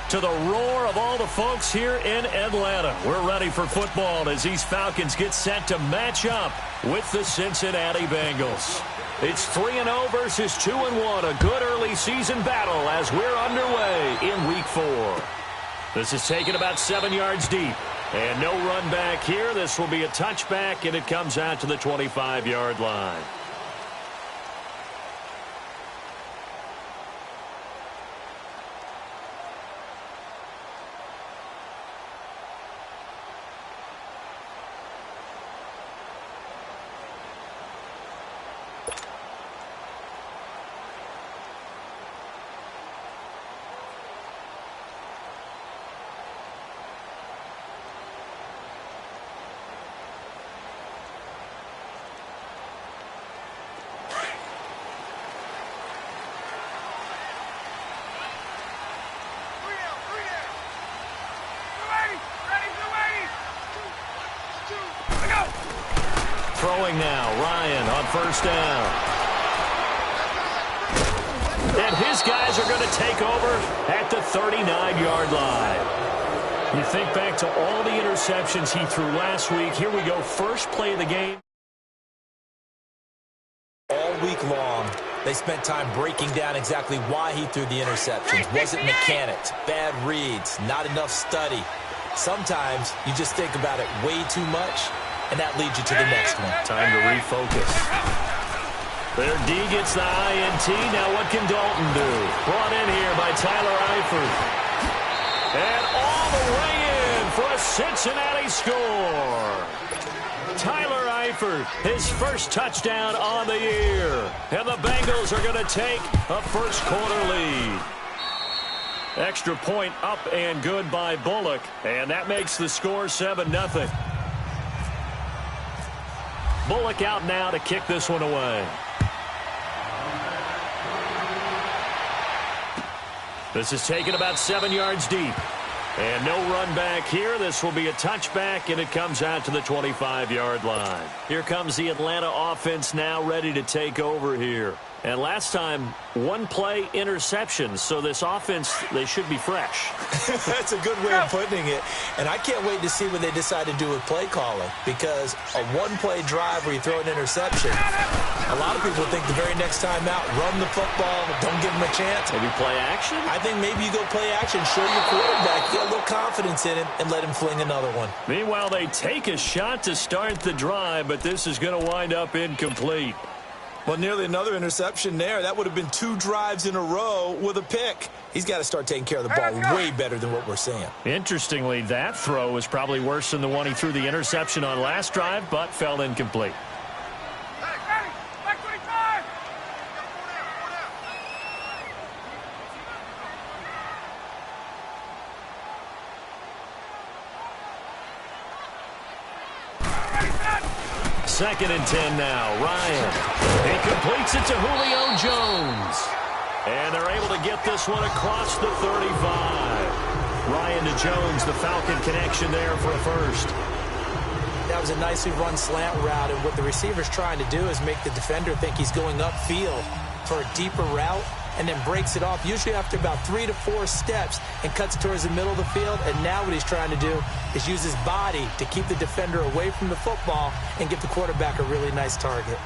to the roar of all the folks here in Atlanta. We're ready for football as these Falcons get set to match up with the Cincinnati Bengals. It's 3-0 versus 2-1, a good early season battle as we're underway in Week 4. This is taken about 7 yards deep, and no run back here. This will be a touchback, and it comes out to the 25-yard line. Throwing now, Ryan on first down. And his guys are going to take over at the 39-yard line. You think back to all the interceptions he threw last week. Here we go, first play of the game. All week long, they spent time breaking down exactly why he threw the interceptions. Wasn't mechanics, bad reads, not enough study. Sometimes you just think about it way too much, and that leads you to the next one. Time to refocus. Their D gets the INT. Now what can Dalton do? Brought in here by Tyler Eifert. And all the way in for a Cincinnati score. Tyler Eifert, his first touchdown on the year. And the Bengals are going to take a first quarter lead. Extra point up and good by Bullock. And that makes the score 7-0. Bullock out now to kick this one away. This is taken about 7 yards deep. And no run back here. This will be a touchback, and it comes out to the 25-yard line. Here comes the Atlanta offense now ready to take over here. And last time, one-play interception. So this offense, they should be fresh. That's a good way of putting it. And I can't wait to see what they decide to do with play calling. Because a one-play drive where you throw an interception, a lot of people think the very next time out, run the football, don't give them a chance. Maybe play action? I think maybe you go play action, show your quarterback, get a little confidence in him, and let him fling another one. Meanwhile, they take a shot to start the drive, but this is going to wind up incomplete. Well, nearly another interception there. That would have been 2 drives in a row with a pick. He's got to start taking care of the ball way better than what we're seeing. Interestingly, that throw was probably worse than the one he threw the interception on last drive, but fell incomplete. Second and 10 now. Ryan. He completes it to Julio Jones. And they're able to get this one across the 35. Ryan to Jones, the Falcon connection there for a first. That was a nicely run slant route, and what the receiver's trying to do is make the defender think he's going upfield for a deeper route, and then breaks it off, usually after about 3 to 4 steps, and cuts towards the middle of the field. And now what he's trying to do is use his body to keep the defender away from the football and get the quarterback a really nice target.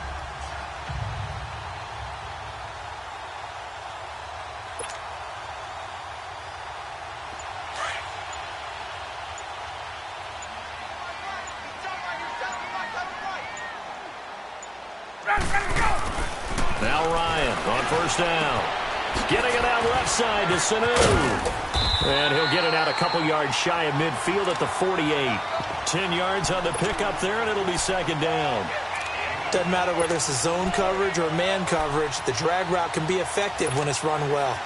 Now Ryan on first down. Getting it out left side to Sanu. And he'll get it out a couple yards shy of midfield at the 48. 10 yards on the pickup there, and it'll be second down. Doesn't matter whether it's a zone coverage or man coverage, the drag route can be effective when it's run well.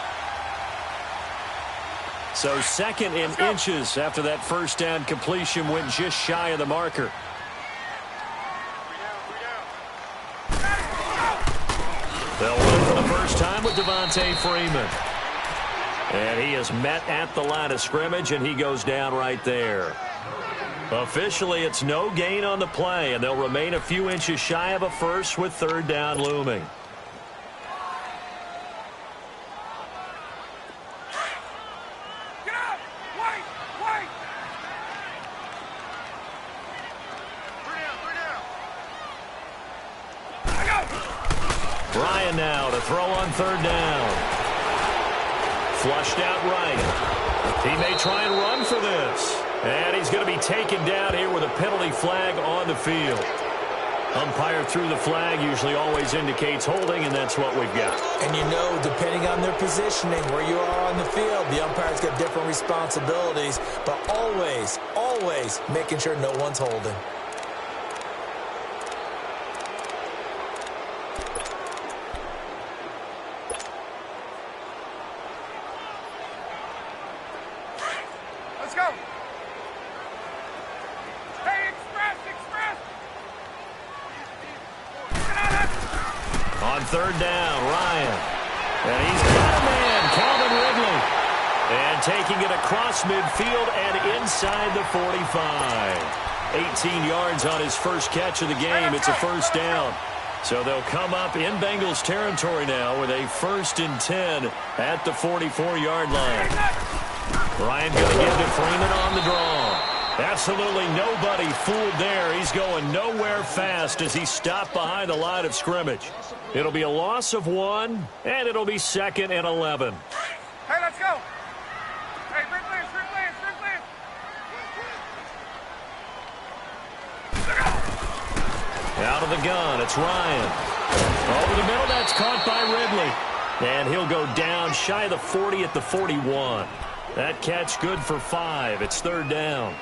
So second in inches after that first down completion went just shy of the marker. They'll run for the first time with Devontae Freeman. And he is met at the line of scrimmage, and he goes down right there. Officially, it's no gain on the play, and they'll remain a few inches shy of a first with third down looming. Ryan now to throw on third down. Flushed out right. He may try and run for this. And he's going to be taken down here with a penalty flag on the field. Umpire threw the flag, usually always indicates holding, and that's what we've got. And you know, depending on their positioning, where you are on the field, the umpire's got different responsibilities, but always, always making sure no one's holding. Let's go. Hey, express. On third down, Ryan. And he's got a man, Calvin Ridley. And taking it across midfield and inside the 45. 18 yards on his first catch of the game. It's a first down. So they'll come up in Bengals territory now with a 1st and 10 at the 44-yard line. Ryan going to give to Freeman on the draw. Absolutely nobody fooled there. He's going nowhere fast as he stopped behind the line of scrimmage. It'll be a loss of 1, and it'll be 2nd and 11. Hey, let's go. Hey, Rick Lance. Out of the gun, it's Ryan. Over the middle, that's caught by Ridley. And he'll go down shy of the 40 at the 41. That catch good for 5. It's third down.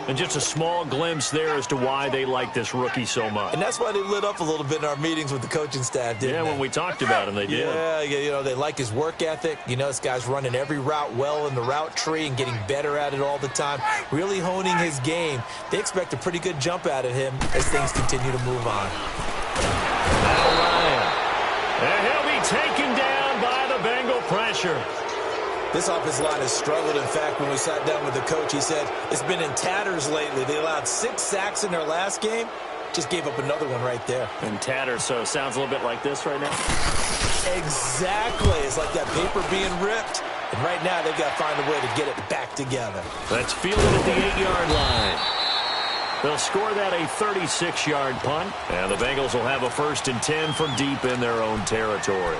And just a small glimpse there as to why they like this rookie so much. And that's why they lit up a little bit in our meetings with the coaching staff, didn't they? Yeah, when we talked about him, they did. Yeah, you know, they like his work ethic. You know, this guy's running every route well in the route tree and getting better at it all the time, really honing his game. They expect a pretty good jump out of him as things continue to move on. Now Ryan. And he'll be taken down by the Bengal pressure. This offensive line has struggled. In fact, when we sat down with the coach, he said it's been in tatters lately. They allowed 6 sacks in their last game. Just gave up another one right there. In tatters, so it sounds a little bit like this right now. Exactly. It's like that paper being ripped. And right now, they've got to find a way to get it back together. That's fielded at the 8-yard line. They'll score that a 36-yard punt. And the Bengals will have a 1st and 10 from deep in their own territory.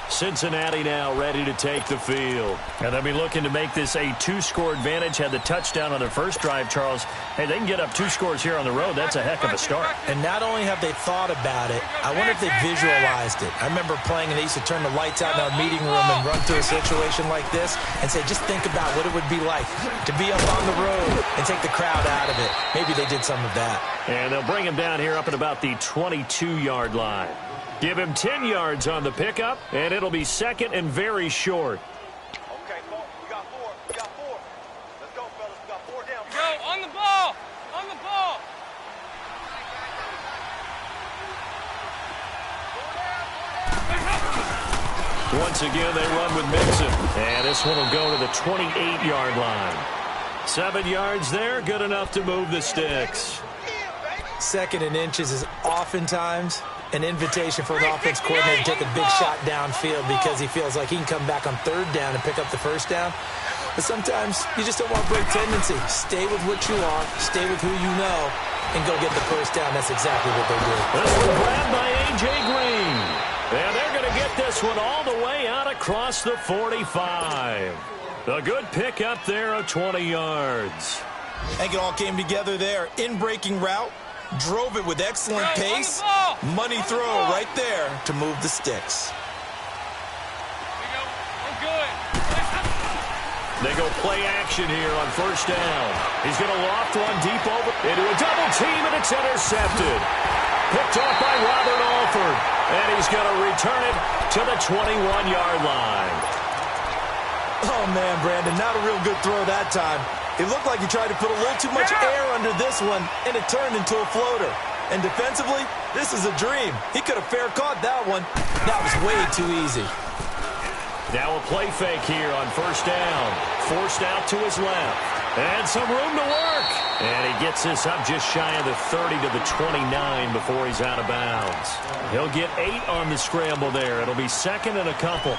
Cincinnati now ready to take the field. And they'll be looking to make this a 2-score advantage. Had the touchdown on their first drive, Charles. Hey, they can get up 2 scores here on the road. That's a heck of a start. And not only have they thought about it, I wonder if they visualized it. I remember playing and they used to turn the lights out in our meeting room and run through a situation like this and say, just think about what it would be like to be up on the road and take the crowd out of it. Maybe they did some of that. And they'll bring him down here up at about the 22-yard line. Give him 10 yards on the pickup, and it'll be 2nd and very short. Okay, we got 4. Let's go, fellas. We got 4 down. Go, on the ball. Once again, they run with Mixon. And this one will go to the 28-yard line. 7 yards there, good enough to move the sticks. 2nd and inches is oftentimes an invitation for an offense coordinator to take a big shot downfield because he feels like he can come back on 3rd down and pick up the 1st down. But sometimes you just don't want to break tendency. Stay with what you are, stay with who you know, and go get the 1st down. That's exactly what they did. This one grabbed by A.J. Green. And they're going to get this one all the way out across the 45. A good pickup there of 20 yards. I think it all came together there. In-breaking route. Drove it with excellent pace. Money throw right there to move the sticks. They go play action here on 1st down. He's going to loft one deep over into a double team, and it's intercepted. Picked off by Robert Alford. And he's going to return it to the 21-yard line. Oh, man, Brandon, not a real good throw that time. It looked like he tried to put a little too much air under this one, and it turned into a floater. And defensively, this is a dream. He could have fair caught that one. That was way too easy. Now a play fake here on 1st down. Forced out to his left. And some room to work. And he gets this up just shy of the 30 to the 29 before he's out of bounds. He'll get 8 on the scramble there. It'll be 2nd and a couple.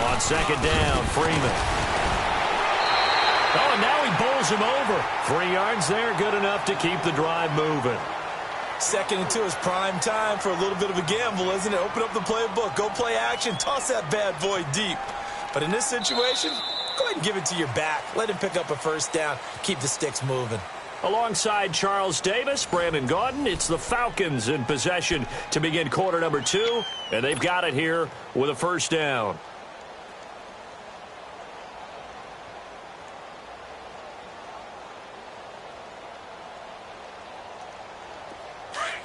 On second down, Freeman. Oh, and now he bowls him over. 3 yards there, good enough to keep the drive moving. Second and 2 is prime time for a little bit of a gamble, isn't it? Open up the playbook, go play action, toss that bad boy deep. But in this situation, go ahead and give it to your back. Let him pick up a first down, keep the sticks moving. Alongside Charles Davis, Brandon Gaudin, it's the Falcons in possession to begin quarter number 2, and they've got it here with a first down.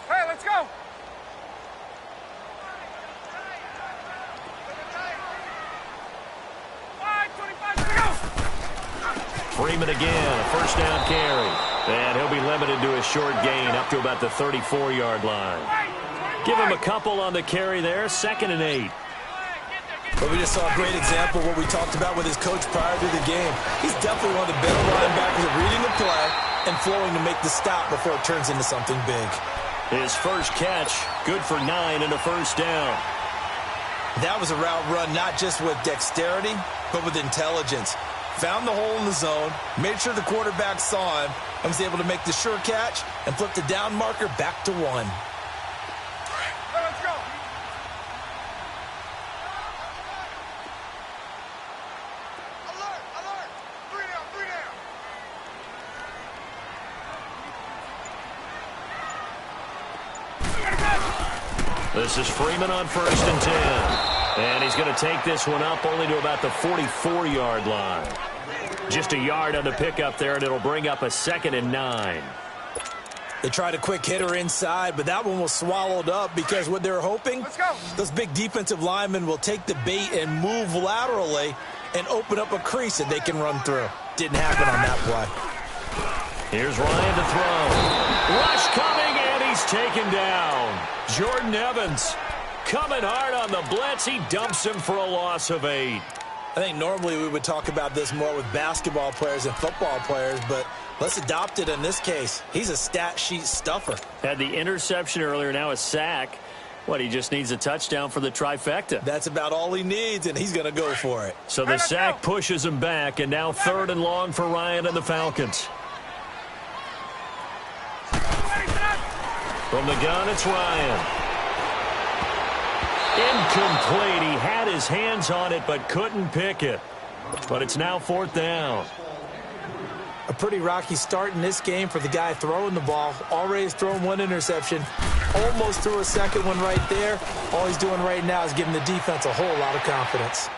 Hey, let's go. Freeman again, a first down carry. And he'll be limited to a short gain up to about the 34-yard line. Give him a couple on the carry there, 2nd and 8. But we just saw a great example of what we talked about with his coach prior to the game. He's definitely one of the better linebackers at reading the play and flowing to make the stop before it turns into something big. His first catch, good for 9 and a first down. That was a route run not just with dexterity, but with intelligence. Found the hole in the zone, made sure the quarterback saw him, and was able to make the sure catch and flip the down marker back to 1. Let's go. Alert, alert. 3 down, 3 down. This is Freeman on 1st and 10. And he's going to take this one up only to about the 44-yard line. Just a yard on the pickup there, and it'll bring up a 2nd and 9. They tried a quick hitter inside, but that one was swallowed up because what they're hoping, Let's go. those big defensive linemen will take the bait and move laterally and open up a crease that they can run through. Didn't happen on that play. Here's Ryan to throw. Rush coming, and he's taken down. Jordan Evans coming hard on the blitz. He dumps him for a loss of 8. I think normally we would talk about this more with basketball players and football players, but let's adopt it in this case. He's a stat sheet stuffer. Had the interception earlier, now a sack. What, he just needs a touchdown for the trifecta. That's about all he needs, and he's going to go for it. So the sack pushes him back, and now 3rd and long for Ryan and the Falcons. From the gun, it's Ryan. Incomplete. He had his hands on it but couldn't pick it. But it's now 4th down. A pretty rocky start in this game for the guy throwing the ball. Already has thrown 1 interception. Almost threw a 2nd one right there. All he's doing right now is giving the defense a whole lot of confidence.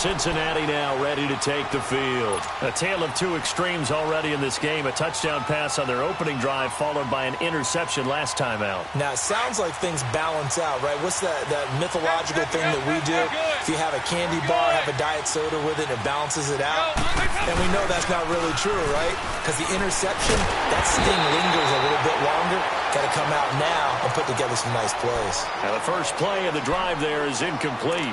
Cincinnati now ready to take the field. A tale of 2 extremes already in this game. A touchdown pass on their opening drive followed by an interception last time out. Now, it sounds like things balance out, right? What's that mythological thing that we do? If you have a candy bar, have a diet soda with it, it balances it out. And we know that's not really true, right? Because the interception, that sting lingers a little bit longer. Got to come out now and put together some nice plays. Now the first play of the drive there is incomplete.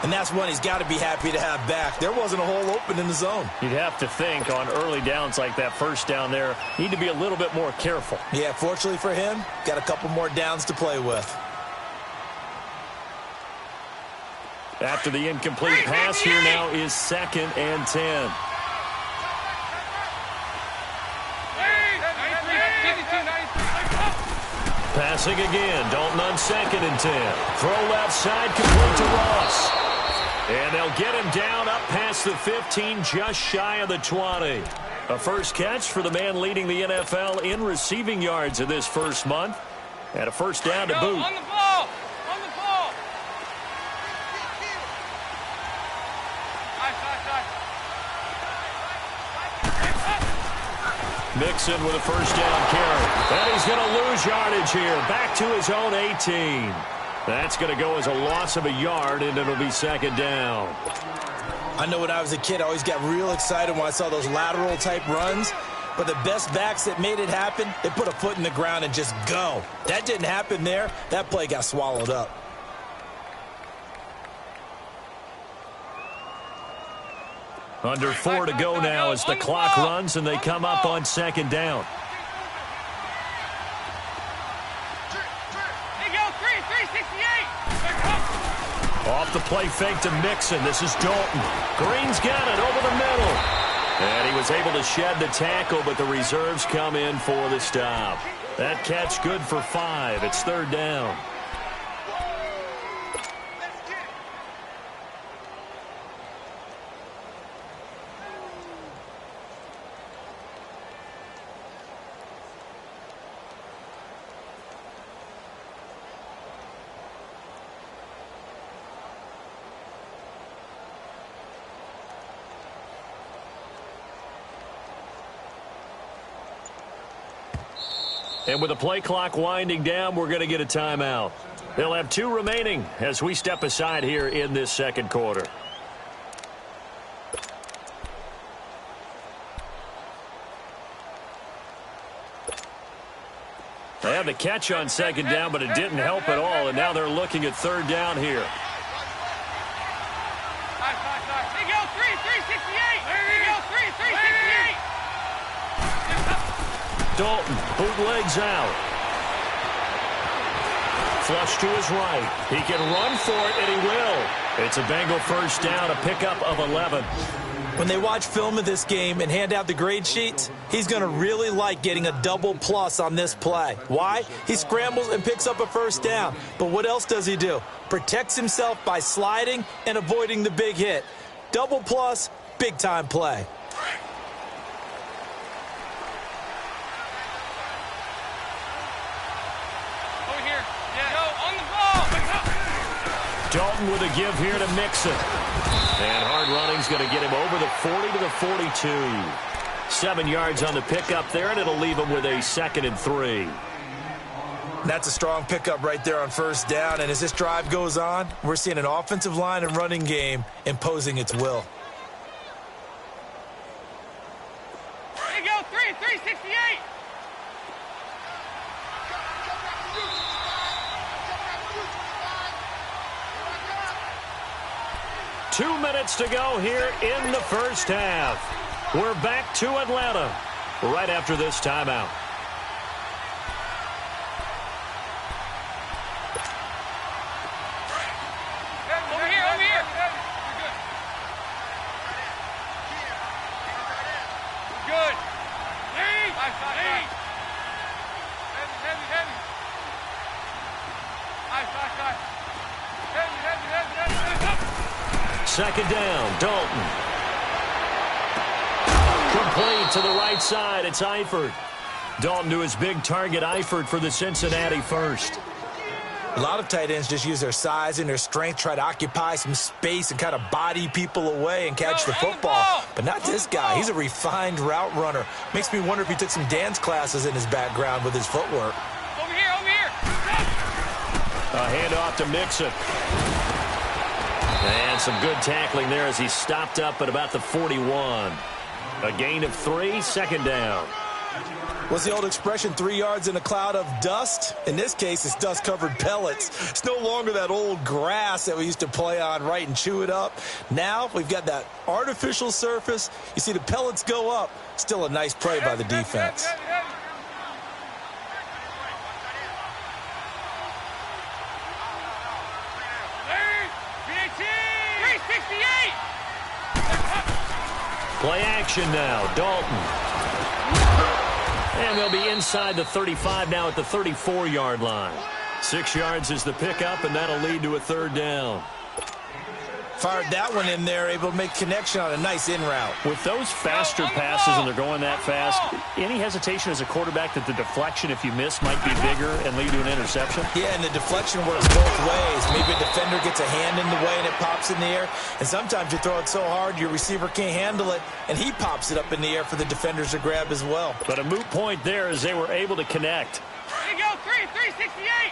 And that's one he's got to be happy to have back. There wasn't a hole open in the zone. You'd have to think on early downs like that first down there, need to be a little bit more careful. Yeah, fortunately for him, got a couple more downs to play with. After the incomplete pass, here now is 2nd and 10. Passing again, Dalton on 2nd and 10. Throw left side, complete to Ross. And they'll get him down up past the 15, just shy of the 20. A first catch for the man leading the NFL in receiving yards in this first month. And a first down to boot. On the ball. On the ball. Mixon with a first down carry. And he's going to lose yardage here. Back to his own 18. That's going to go as a loss of a yard, and it'll be 2nd down. I know when I was a kid, I always got real excited when I saw those lateral-type runs. But the best backs that made it happen, they put a foot in the ground and just go. That didn't happen there. That play got swallowed up. Under 4 to go now as the clock runs, and they come up on 2nd down. Here you go, 3. off the play fake to Mixon. This is Dalton. Green's got it over the middle. And he was able to shed the tackle, but the reserves come in for the stop. That catch good for 5. It's third down. And with the play clock winding down, we're going to get a timeout. They'll have 2 remaining as we step aside here in this second quarter. They had the catch on second down, but it didn't help at all, and now they're looking at third down here. They go 368. They go 368. Dalton bootlegs out. Flush to his right. He can run for it, and he will. It's a Bengal first down, a pickup of 11. When they watch film of this game and hand out the grade sheets, he's going to really like getting a double plus on this play. Why? He scrambles and picks up a first down. But what else does he do? Protects himself by sliding and avoiding the big hit. Double plus, big-time play. Dalton with a give here to Mixon. And hard running's going to get him over the 40 to the 42. 7 yards on the pickup there, and it'll leave him with a 2nd and 3. That's a strong pickup right there on first down. And as this drive goes on, we're seeing an offensive line and running game imposing its will. They go 368. 2 minutes to go here in the first half. We're back to Atlanta right after this timeout. Over here. Good. Lead. Lead. Heavy. Heavy. Second down, Dalton. Complete to the right side. It's Eifert. Dalton to his big target, Eifert, for the Cincinnati first. A lot of tight ends just use their size and their strength, try to occupy some space and kind of body people away and catch the football. But not this guy. He's a refined route runner. Makes me wonder if he took some dance classes in his background with his footwork. Over here. A handoff to Mixon. And some good tackling there as he stopped up at about the 41. A gain of 3, second down. What's the old expression, 3 yards in a cloud of dust? In this case, it's dust-covered pellets. It's no longer that old grass that we used to play on, right, and chew it up. Now we've got that artificial surface. You see the pellets go up. Still a nice play by the defense. Play action now, Dalton. And they'll be inside the 35 now at the 34-yard line. 6 yards is the pickup, and that'll lead to a third down. Fired that one in there, able to make connection on a nice in route. With those faster passes and they're going that fast, any hesitation as a quarterback that the deflection, if you miss, might be bigger and lead to an interception? Yeah, and the deflection works both ways. Maybe a defender gets a hand in the way and it pops in the air. And sometimes you throw it so hard your receiver can't handle it, and he pops it up in the air for the defenders to grab as well. But a moot point there as they were able to connect. They go 368.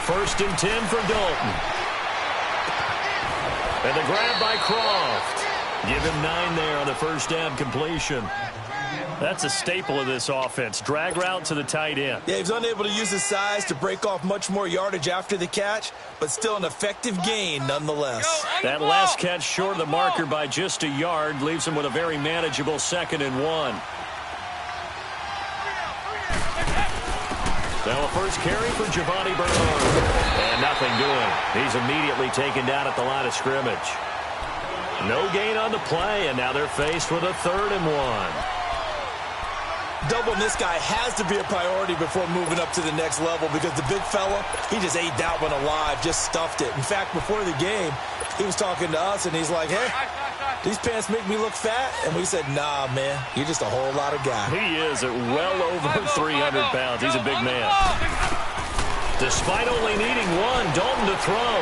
First and 10 for Dalton. And the grab by Croft. Give him 9 there on the first down completion. That's a staple of this offense. Drag route to the tight end. Yeah, he was unable to use his size to break off much more yardage after the catch, but still an effective gain nonetheless. That last catch short of the marker by just a yard leaves him with a very manageable 2nd and 1. Now a first carry for Giovanni Bernard. And nothing doing. He's immediately taken down at the line of scrimmage. No gain on the play, and now they're faced with a 3rd and 1. Doubling this guy has to be a priority before moving up to the next level because the big fella, he just ate that one alive, just stuffed it. In fact, before the game, he was talking to us, and he's like, hey, these pants make me look fat. And we said, nah, man, you're just a whole lot of guy. He is at well over 300 pounds. He's a big man. Despite only needing one, Dalton to throw.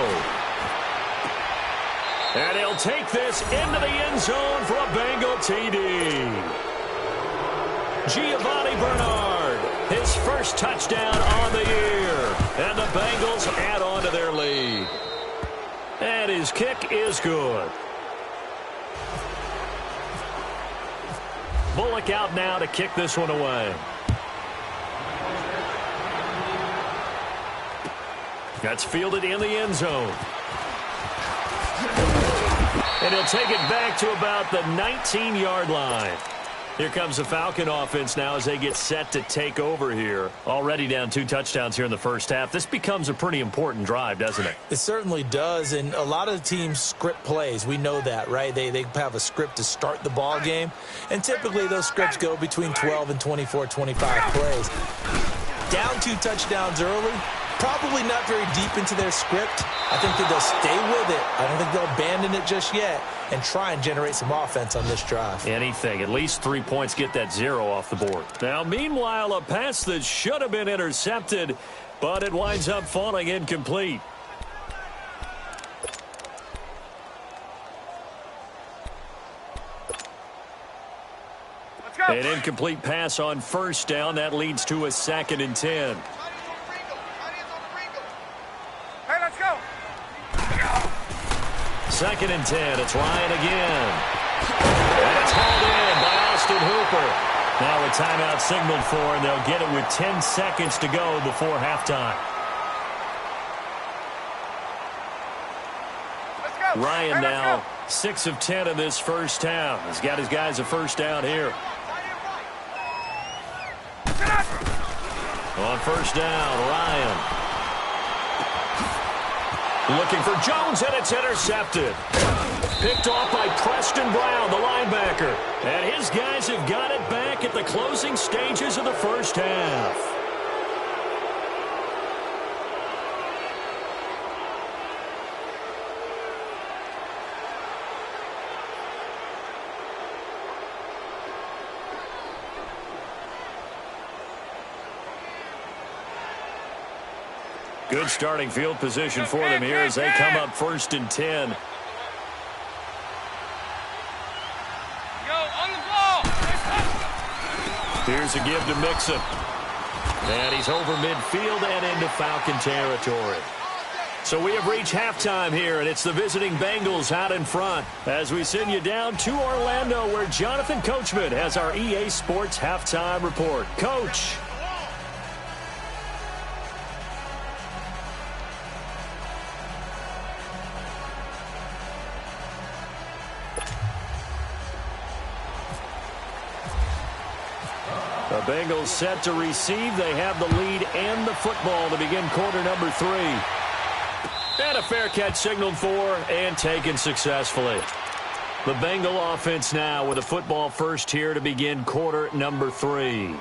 And he'll take this into the end zone for a Bengal TD. Giovanni Bernard, his first touchdown on the year. And the Bengals add on to their lead. And his kick is good. Bullock out now to kick this one away. That's fielded in the end zone. And he'll take it back to about the 19-yard line. Here comes the Falcon offense now as they get set to take over here. Already down 2 touchdowns here in the first half. This becomes a pretty important drive, doesn't it? It certainly does, and a lot of the teams script plays. We know that, right? They have a script to start the ball game, and typically those scripts go between 12 and 24, 25 plays. Down 2 touchdowns early, probably not very deep into their script. I think that they'll stay with it. I don't think they'll abandon it just yet and try and generate some offense on this drive. Anything. At least 3 points, get that 0 off the board. Now, meanwhile, a pass that should have been intercepted, but it winds up falling incomplete. An incomplete pass on first down. That leads to a 2nd and 10. Hey, let's go. 2nd and 10. It's Ryan again. And it's hauled in by Austin Hooper. Now a timeout signaled for, and they'll get it with 10 seconds to go before halftime. Let's go. Ryan now 6 of 10 in this first half. He's got his guys a first down here. On first down, Ryan. Looking for Jones, and it's intercepted. Picked off by Preston Brown, the linebacker. And his guys have got it back at the closing stages of the first half. Good starting field position for them here as they come up 1st and 10. Go on the ball. Here's a give to Mixon. And he's over midfield and into Falcon territory. So we have reached halftime here, and it's the visiting Bengals out in front as we send you down to Orlando where Jonathan Coachman has our EA Sports halftime report. Coach. The Bengals set to receive. They have the lead and the football to begin quarter number 3. And a fair catch signaled for and taken successfully. The Bengal offense now with a football first here to begin quarter number 3.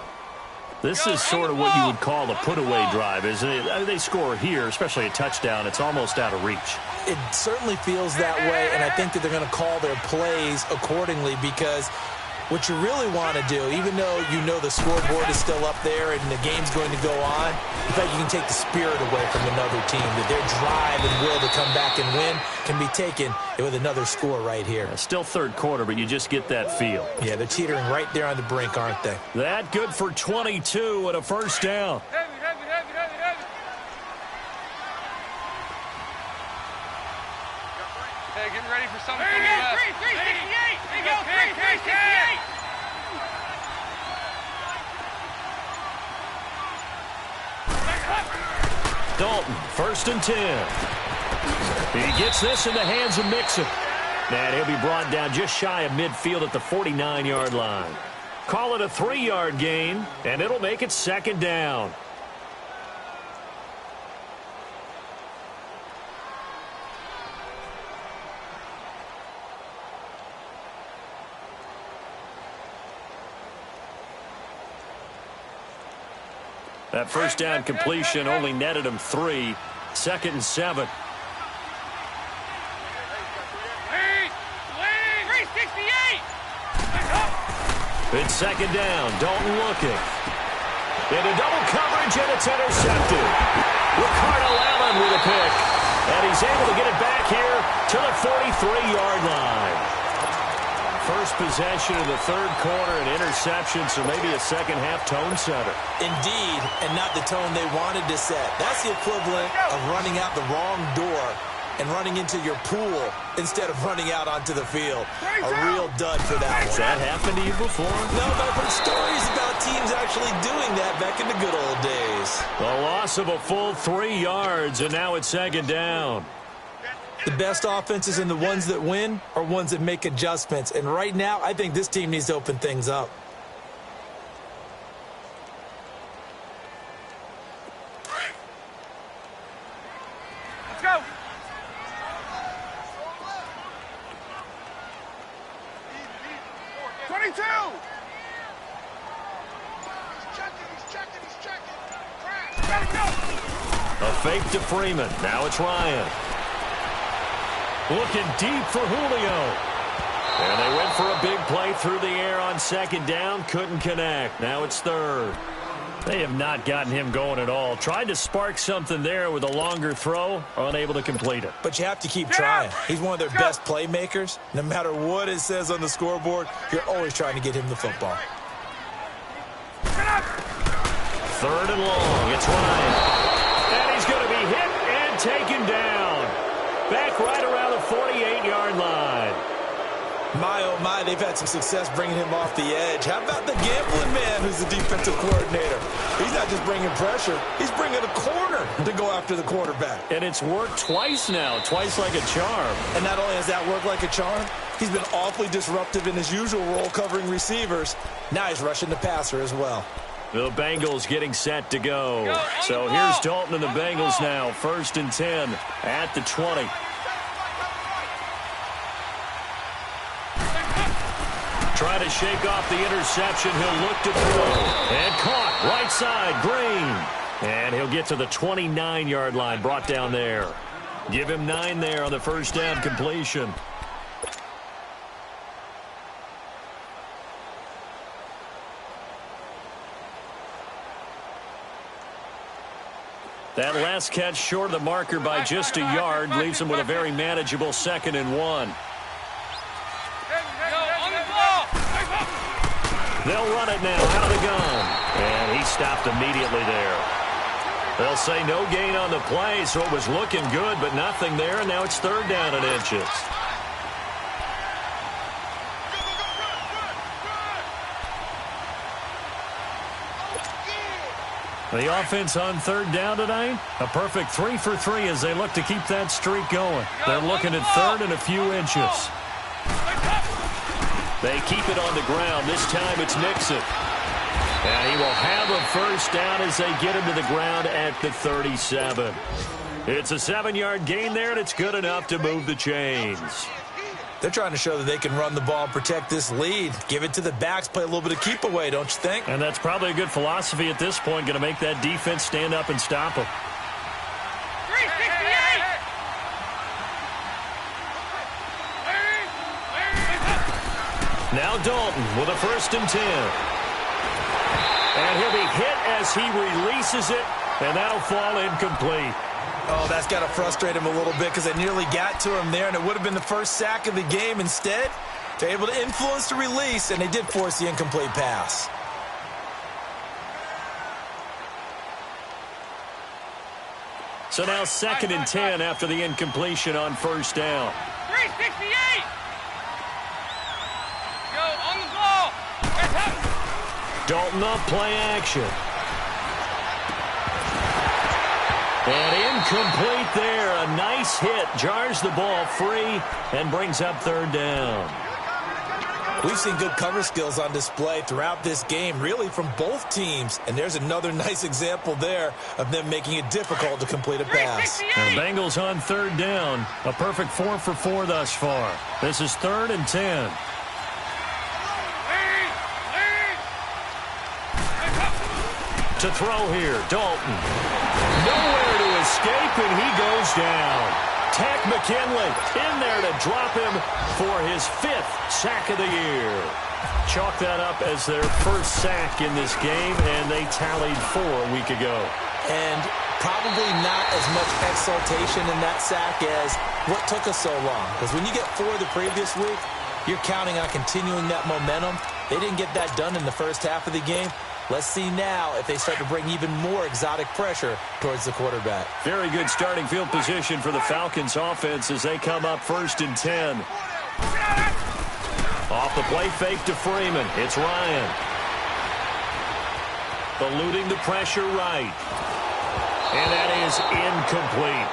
This is sort of what you would call a put-away drive, isn't it? I mean, they score here, especially a touchdown. It's almost out of reach. It certainly feels that way, and I think that they're going to call their plays accordingly because what you really want to do, even though you know the scoreboard is still up there and the game's going to go on, in fact, you can take the spirit away from another team, that their drive and will to come back and win can be taken with another score right here. Still third quarter, but you just get that feel. Yeah, they're teetering right there on the brink, aren't they? That good for 22 and a first down. Heavy. Hey, getting ready for something from the west. 368. There you go, 368. Dalton, 1st and 10. He gets this in the hands of Mixon. And he'll be brought down just shy of midfield at the 49-yard line. Call it a 3-yard gain, and it'll make it 2nd down. That first down completion only netted him 3. 2nd and 7. It's 2nd down. Dalton looking. Into double coverage, and it's intercepted. Ricardo Allen with a pick. And he's able to get it back here to the 43-yard line. First possession of the 3rd quarter, an interception, so maybe a second-half tone setter. Indeed, and not the tone they wanted to set. That's the equivalent of running out the wrong door and running into your pool instead of running out onto the field. A real dud for that one. Has that happened to you before? No, but I've heard stories about teams actually doing that back in the good old days. The loss of a full 3 yards, and now it's 2nd down. The best offenses and the ones that win are ones that make adjustments. And right now, I think this team needs to open things up. Let's go. A fake to Freeman. Now it's Ryan. Looking deep for Julio. And they went for a big play through the air on 2nd down. Couldn't connect. Now it's 3rd. They have not gotten him going at all. Tried to spark something there with a longer throw. Unable to complete it. But you have to keep trying. He's one of their best playmakers. No matter what it says on the scoreboard, you're always trying to get him the football. 3rd and long. It's Ryan. And he's going to be hit and taken down. Back right around the 48-yard line. My, oh my, they've had some success bringing him off the edge. How about the gambling man who's the defensive coordinator? He's not just bringing pressure. He's bringing a corner to go after the quarterback. And it's worked twice now, twice like a charm. And not only has that worked like a charm, he's been awfully disruptive in his usual role covering receivers. Now he's rushing the passer as well. The Bengals getting set to go. So here's Dalton and the Bengals now. 1st and 10 at the 20. Trying to shake off the interception. He'll look to throw. And caught. Right side. Green. And he'll get to the 29-yard line. Brought down there. Give him 9 there on the first down completion. That last catch short of the marker by just a yard leaves him with a very manageable 2nd and 1. They'll run it now out of the gun. And he stopped immediately there. They'll say no gain on the play, so it was looking good, but nothing there, and now it's 3rd down and inches. The offense on 3rd down tonight, a perfect 3 for 3 as they look to keep that streak going. They're looking at 3rd and a few inches. They keep it on the ground. This time it's Nixon. And he will have a first down as they get him to the ground at the 37. It's a 7-yard gain there, and it's good enough to move the chains. They're trying to show that they can run the ball and protect this lead. Give it to the backs, play a little bit of keep away, don't you think? And that's probably a good philosophy at this point, going to make that defense stand up and stop them. 368! Now Dalton with a 1st and 10. And he'll be hit as he releases it, and that'll fall incomplete. Oh, that's got to frustrate him a little bit because they nearly got to him there, and it would have been the first sack of the game. Instead, they're able to influence the release, and they did force the incomplete pass. So now 2nd and 10 after the incompletion on 1st down. 368! Go on the ball! Dalton off play action. And incomplete there. A nice hit. Jars the ball free and brings up 3rd down. We've seen good cover skills on display throughout this game, really from both teams. And there's another nice example there of them making it difficult to complete a pass. And the Bengals on 3rd down. A perfect 4 for 4 thus far. This is 3rd and 10. To throw here, Dalton. Nowhere to escape, and he goes down. Tack McKinley in there to drop him for his 5th sack of the year. Chalk that up as their first sack in this game, and they tallied 4 a week ago. And probably not as much exultation in that sack as what took us so long. Because when you get 4 the previous week, you're counting on continuing that momentum. They didn't get that done in the first half of the game. Let's see now if they start to bring even more exotic pressure towards the quarterback. Very good starting field position for the Falcons offense as they come up 1st and 10. Off the play fake to Freeman. It's Ryan. Eluding the pressure right. And that is incomplete.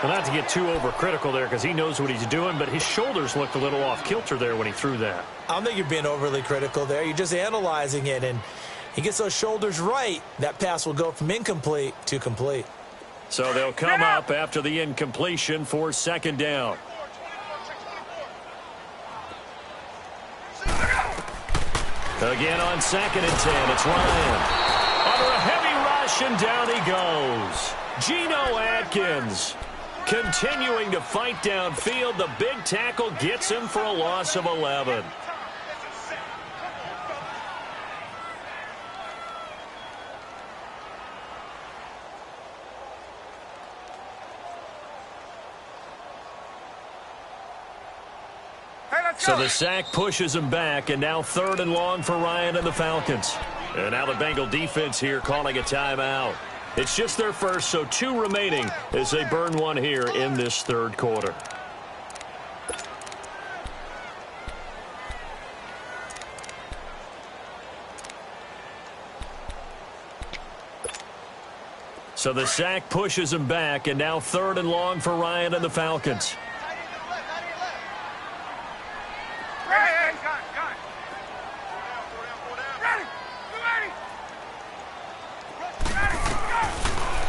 Well, not to get too overcritical there because he knows what he's doing, but his shoulders looked a little off kilter there when he threw that. I don't think you're being overly critical there. You're just analyzing it, and he gets those shoulders right. That pass will go from incomplete to complete. So they'll come up after the incompletion for 2nd down. Again on 2nd and 10, it's Ryan. Under a heavy rush, and down he goes. Geno Atkins continuing to fight downfield. The big tackle gets him for a loss of 11. So the sack pushes him back, and now 3rd and long for Ryan and the Falcons. And now the Bengal defense here calling a timeout. It's just their first, so 2 remaining as they burn 1 here in this 3rd quarter. So the sack pushes him back, and now 3rd and long for Ryan and the Falcons.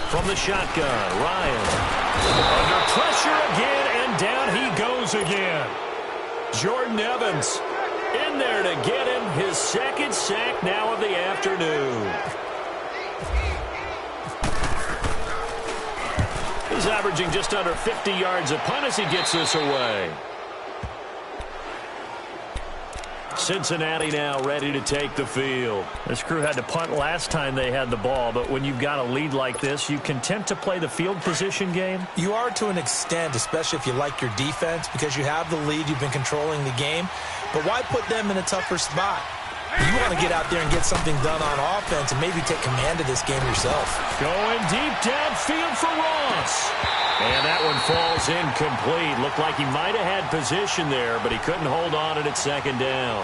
From the shotgun, Ryan. Under pressure again, and down he goes again. Jordan Evans in there to get him his 2nd sack now of the afternoon. He's averaging just under 50 yards a punt as he gets this away. Cincinnati now ready to take the field. This crew had to punt last time they had the ball, but when you've got a lead like this, you content to play the field position game? You are to an extent, especially if you like your defense, because you have the lead, you've been controlling the game. But why put them in a tougher spot? You want to get out there and get something done on offense and maybe take command of this game yourself. Going deep downfield for Ross. And that one falls incomplete. Looked like he might have had position there, but he couldn't hold on it at 2nd down.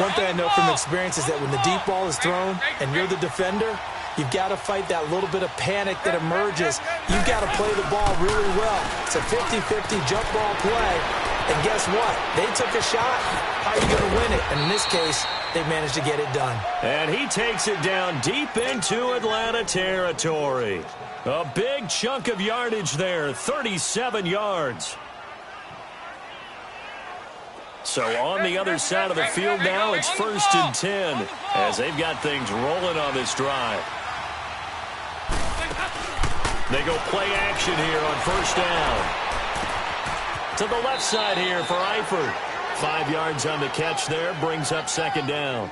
One thing I know from experience is that when the deep ball is thrown and you're the defender, you've got to fight that little bit of panic that emerges. You've got to play the ball really well. It's a 50-50 jump ball play. And guess what? They took a shot. How are you going to win it? And in this case, they managed to get it done. And he takes it down deep into Atlanta territory. A big chunk of yardage there, 37 yards. So on the other side of the field now, it's 1st and 10 as they've got things rolling on this drive. They go play action here on 1st down. To the left side here for Eifert. 5 yards on the catch there, brings up 2nd down.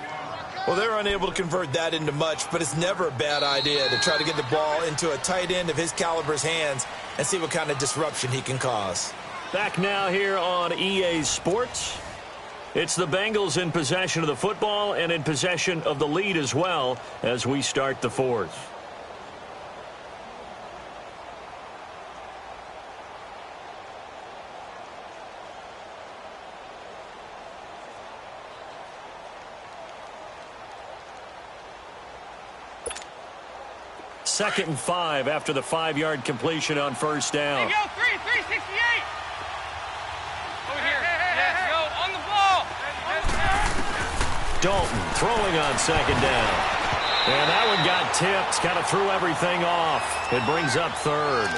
Well, they're unable to convert that into much, but it's never a bad idea to try to get the ball into a tight end of his caliber's hands and see what kind of disruption he can cause. Back now here on EA Sports. It's the Bengals in possession of the football and in possession of the lead as well as we start the 4th. Second and 5 after the 5-yard completion on 1st down. Hey, go, 368. Over here. Let's go on the ball. Dalton throwing on 2nd down. And that one got tipped. Kind of threw everything off. It brings up 3rd.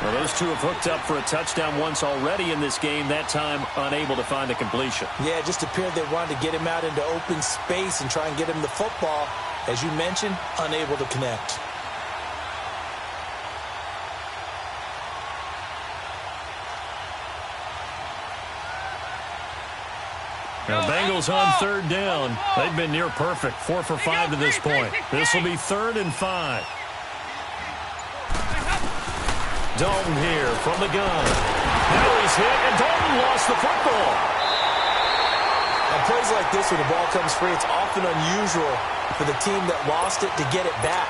Well, those two have hooked up for a touchdown once already in this game, that time unable to find the completion. Yeah, it just appeared they wanted to get him out into open space and try and get him the football. As you mentioned, unable to connect. Now, Bengals on third down. They've been near perfect, 4 for 5 to this point. This will be 3rd and 5. Dalton here from the gun. Now he's hit, and Dalton lost the football. On plays like this, when the ball comes free, it's often unusual for the team that lost it to get it back.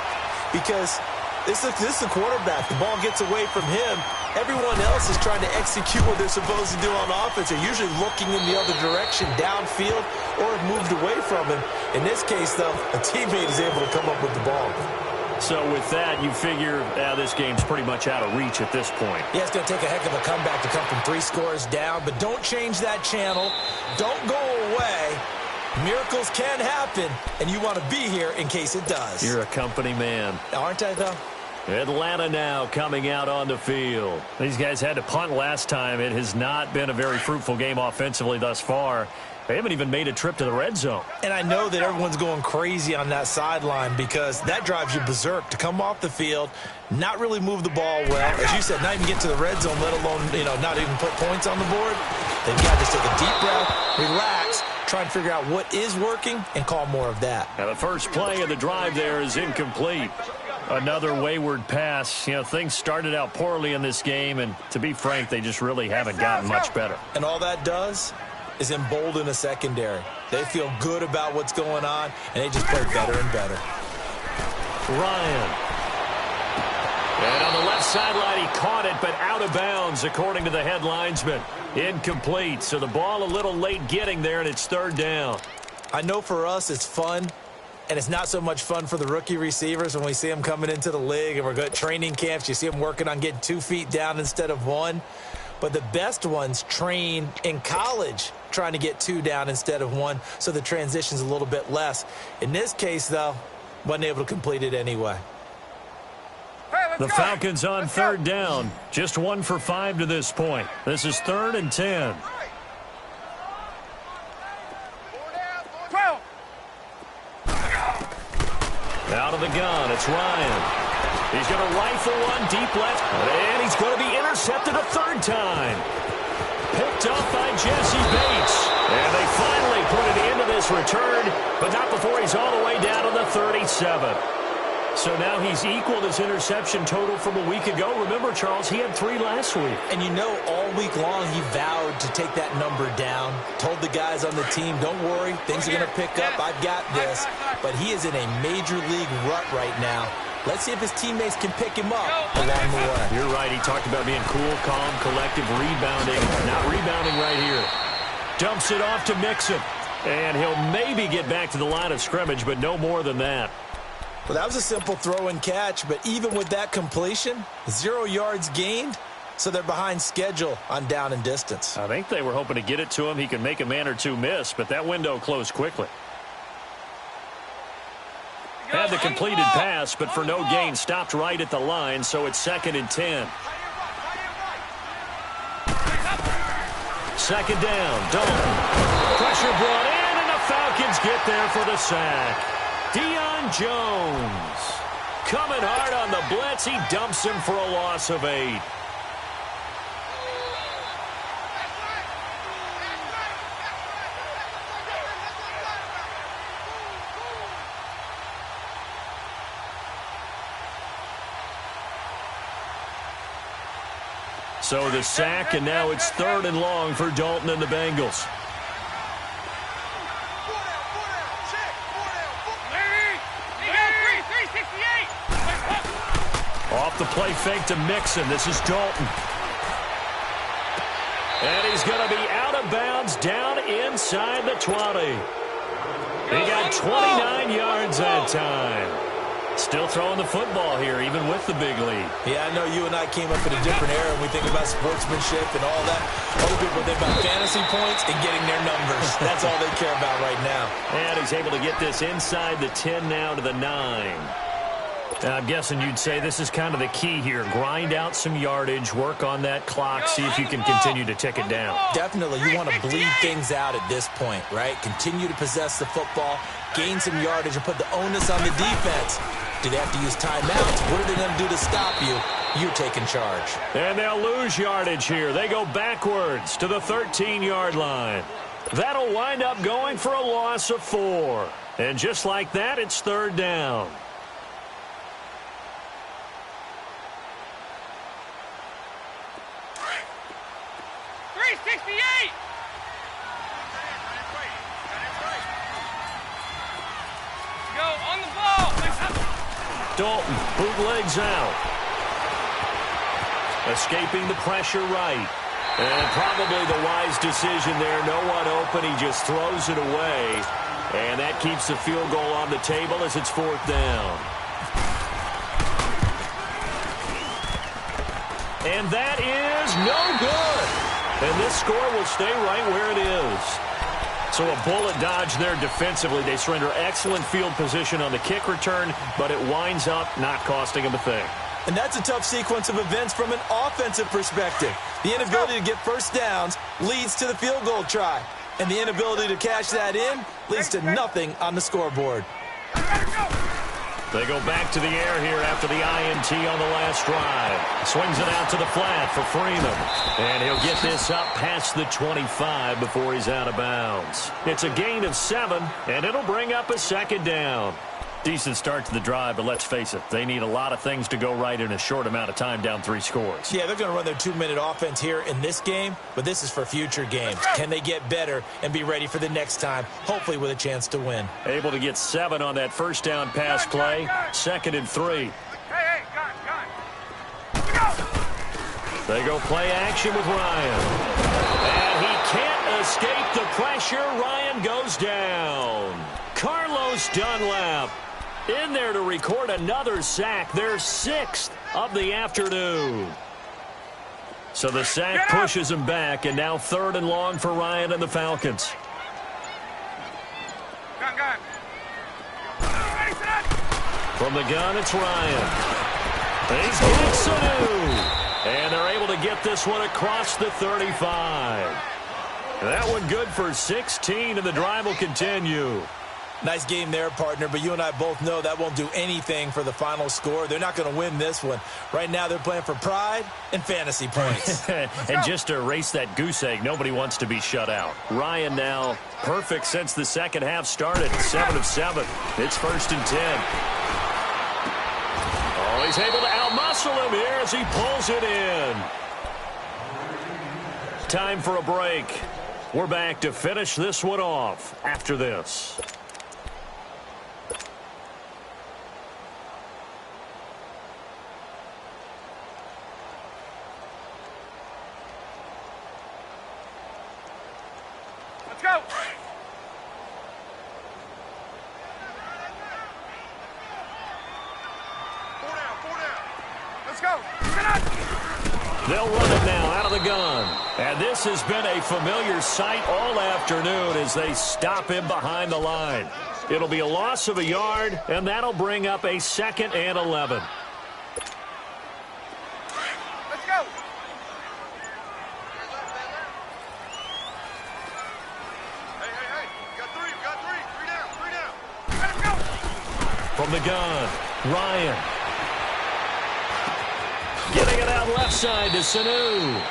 Because this is the quarterback. The ball gets away from him. Everyone else is trying to execute what they're supposed to do on offense. They're usually looking in the other direction, downfield, or have moved away from him. In this case, though, a teammate is able to come up with the ball. So with that, you figure this game's pretty much out of reach at this point. Yeah, it's going to take a heck of a comeback to come from 3 scores down, but don't change that channel. Don't go away. Miracles can happen, and you want to be here in case it does. You're a company man. Aren't I, though? Atlanta now coming out on the field. These guys had to punt last time. It has not been a very fruitful game offensively thus far. They haven't even made a trip to the red zone. And I know that everyone's going crazy on that sideline because that drives you berserk to come off the field, not really move the ball well. As you said, not even get to the red zone, let alone, not even put points on the board. They've got to just take a deep breath, relax, try and figure out what is working, and call more of that. Now the first play of the drive there is incomplete. Another wayward pass. Things started out poorly in this game, and to be frank, they just really haven't gotten much better. And all that does is embolden a secondary. They feel good about what's going on, and they just play better and better. Ryan. And on the left sideline, he caught it, but out of bounds, according to the head linesman. Incomplete, so the ball a little late getting there, and it's 3rd down. I know for us it's fun, and it's not so much fun for the rookie receivers when we see them coming into the league, and we're good training camps. You see them working on getting 2 feet down instead of 1. But the best ones train in college trying to get 2 down instead of 1, so the transition's a little bit less. In this case, though, wasn't able to complete it anyway. The Falcons on 3rd down. Just 1 for 5 to this point. This is 3rd and 10. Out of the gun, it's Ryan. He's going to rifle one deep left, and he's going to be intercepted a 3rd time. Picked up by Jesse Bates. And they finally put an end to this return, but not before he's all the way down to the 37. So now he's equaled his interception total from a week ago. Remember, Charles, he had 3 last week. And all week long he vowed to take that number down. Told the guys on the team, don't worry, things are going to pick up. I've got this. But he is in a major league rut right now. Let's see if his teammates can pick him up along the way. You're right. He talked about being cool, calm, collective, rebounding. Not rebounding right here. Dumps it off to Mixon. And he'll maybe get back to the line of scrimmage, but no more than that. Well, that was a simple throw and catch, but even with that completion, 0 yards gained, so they're behind schedule on down and distance. I think they were hoping to get it to him. He could make a man or 2 miss, but that window closed quickly. Had the completed pass, but for no gain, stopped right at the line, so it's 2nd and 10. 2nd down, Dalton. Pressure brought in, and the Falcons get there for the sack. Deion Jones coming hard on the blitz. He dumps him for a loss of 8. So the sack, and now it's 3rd and long for Dalton and the Bengals. Off the play fake to Mixon. This is Dalton. And he's going to be out of bounds down inside the 20. He got 29 yards that time. Still throwing the football here, even with the big lead. Yeah, I know you and I came up in a different era when we think about sportsmanship and all that. Other people think about fantasy points and getting their numbers. That's all they care about right now. And he's able to get this inside the 10 now to the 9. I'm guessing you'd say this is kind of the key here. Grind out some yardage, work on that clock, see if you can continue to tick it down. Definitely, you want to bleed things out at this point, right? Continue to possess the football, gain some yardage, and put the onus on the defense. Do they have to use timeouts? What are they going to do to stop you? You're taking charge. And they'll lose yardage here. They go backwards to the 13-yard line. That'll wind up going for a loss of 4. And just like that, it's third down. Dalton bootlegs out. Escaping the pressure right. And probably the wise decision there. No one open. He just throws it away. And that keeps the field goal on the table as it's fourth down. And that is no good. And this score will stay right where it is. So a bullet dodge there defensively. They surrender excellent field position on the kick return, but it winds up not costing them a thing. And that's a tough sequence of events from an offensive perspective. The inability to get first downs leads to the field goal try. And the inability to cash that in leads to nothing on the scoreboard. They go back to the air here after the INT on the last drive. Swings it out to the flat for Freeman. And he'll get this up past the 25 before he's out of bounds. It's a gain of 7, and it'll bring up a second down. Decent start to the drive, but let's face it, they need a lot of things to go right in a short amount of time, down 3 scores. Yeah, they're going to run their 2-minute offense here in this game, but this is for future games. Can they get better and be ready for the next time, hopefully with a chance to win? Able to get 7 on that first down pass play. 2nd and 3. They go play action with Ryan. And he can't escape the pressure. Ryan goes down. Carlos Dunlap in there to record another sack, their 6th of the afternoon. So the sack pushes him back, and now 3rd and long for Ryan and the Falcons. From the gun, it's Ryan. He's got Sanu. And they're able to get this one across the 35. That one good for 16, and the drive will continue. Nice game there, partner, but you and I both know that won't do anything for the final score. They're not going to win this one. Right now they're playing for pride and fantasy points. And just to erase that goose egg, nobody wants to be shut out. Ryan now perfect since the second half started. 7 of 7. It's 1st and 10. Oh, he's able to outmuscle him here as he pulls it in. Time for a break. We're back to finish this one off after this. Go! 4 down. Let's go. They'll run it now out of the gun. And this has been a familiar sight all afternoon as they stop him behind the line. It'll be a loss of a yard, and that'll bring up a 2nd and 11. Let's go. Hey. We got 3. 3 down. Let's go. From the gun, Ryan. Getting it out left side to Sanu.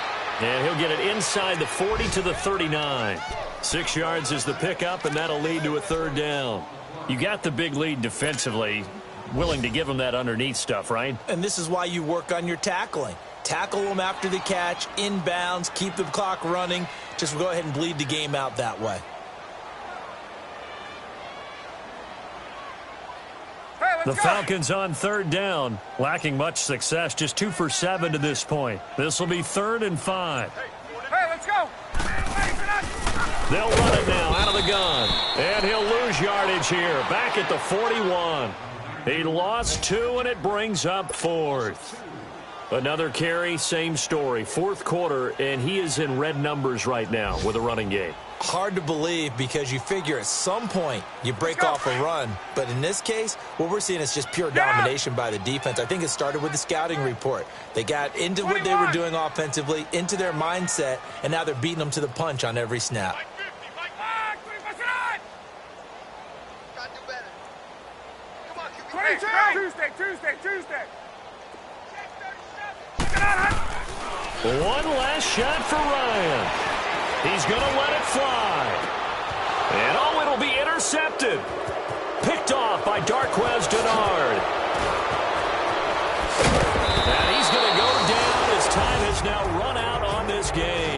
And he'll get it inside the 40 to the 39. 6 yards is the pickup, and that'll lead to a 3rd down. You got the big lead defensively. Willing to give him that underneath stuff, right? And this is why you work on your tackling. Tackle them after the catch, inbounds, keep the clock running. Just go ahead and bleed the game out that way. The Falcons on 3rd down, lacking much success, just 2 for 7 to this point. This will be 3rd and 5. Hey, let's go. They'll run it now out of the gun, and he'll lose yardage here, back at the 41. He lost 2, and it brings up 4th. Another carry, same story. Fourth quarter, and he is in red numbers right now with a running game. Hard to believe because you figure at some point you break off a run. But in this case, what we're seeing is just pure domination by the defense. I think it started with the scouting report. They got into what they were doing offensively, into their mindset, and now they're beating them to the punch on every snap. Tuesday. One last shot for Ryan. He's going to let it fly. And oh, it'll be intercepted. Picked off by Darquez Denard. And he's going to go down as time has now run out on this game.